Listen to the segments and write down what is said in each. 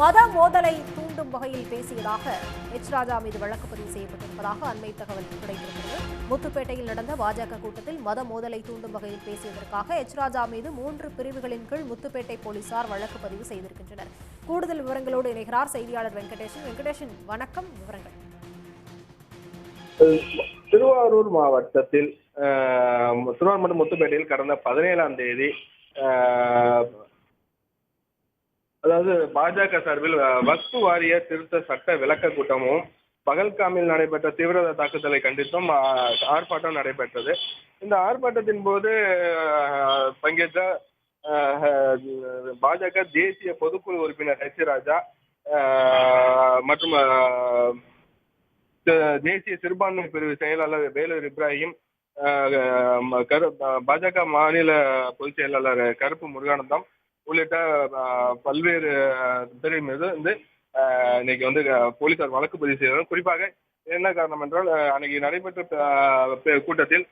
மத மோதலை தூண்டும் வகையில் பேசியதாக எச் ராஜா மீது வழக்கு பதிவு செய்யப்பட்டிருப்பதாக அண்மை தகவல் கிடைத்திருக்கிறது. முத்துப்பேட்டையில் நடந்த பாஜக கூட்டத்தில் மத மோதலை தூண்டும் வகையில் பேசியதற்காக எச் ராஜா மீது 3 பிரிவுகளின் கீழ் முத்துப்பேட்டை போலீசார் வழக்கு பதிவு செய்திருக்கின்றனர். கூடுதல் விவரங்களோடு இணைகிறார் செய்தியாளர் வெங்கடேஷன். வெங்கடேஷன், வணக்கம். விவரங்கள். திருவாரூர் மாவட்டத்தில் திருவாரூர் மற்றும் முத்துப்பேட்டையில் கடந்த 17ஆம் தேதி அதாவது பாஜக சார்பில் வக்ஃப் வாரிய திருத்த சட்ட விளக்க கூட்டமும் பகல்காமில் நடைபெற்ற தீவிரவாத தாக்குதலை கண்டித்தும் ஆர்ப்பாட்டம் நடைபெற்றது. இந்த ஆர்ப்பாட்டத்தின் போது பங்கேற்ற பாஜக தேசிய பொதுக்குழு உறுப்பினர் எச் ராஜா மற்றும் தேசிய சிறுபான்மை பிரிவு செயலாளர் வேலூர் இப்ராஹிம், பாஜக மாநில பொதுச் செயலாளர் கருப்பு முருகானந்தம் உள்ளிட்ட பல்வேறு பேரின் மீது இன்னைக்கு போலீசார் வழக்கு பதிவு செய்தார். குறிப்பாக என்ன காரணம் என்றால், அன்னைக்கு நடைபெற்ற கூட்டத்தில்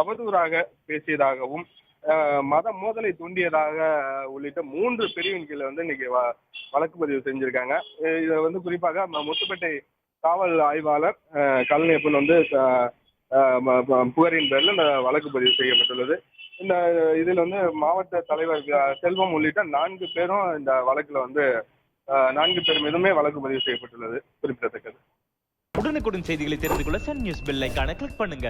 அவதூறாக பேசியதாகவும் மத மோதலை தூண்டியதாக உள்ளிட்ட 3 பிரிவின் கீழே இன்னைக்கு வழக்கு பதிவு செஞ்சிருக்காங்க. இதை குறிப்பாக முத்துப்பேட்டை காவல் ஆய்வாளர் கல்நேப்பன் புகாரின் பேரில் வழக்கு பதிவு செய்யப்பட்டுள்ளது. இந்த இதில் மாவட்ட தலைவர் செல்வம் உள்ளிட்ட 4 பேரும் இந்த வழக்குல 4 பேர் மீதுமே வழக்கு பதிவு செய்யப்பட்டுள்ளது குறிப்பிடத்தக்கது. உடனுக்குடன் செய்திகளை தெரிந்து கொள்ள சன் நியூஸ் பெல் ஐகானை கிளிக் பண்ணுங்க.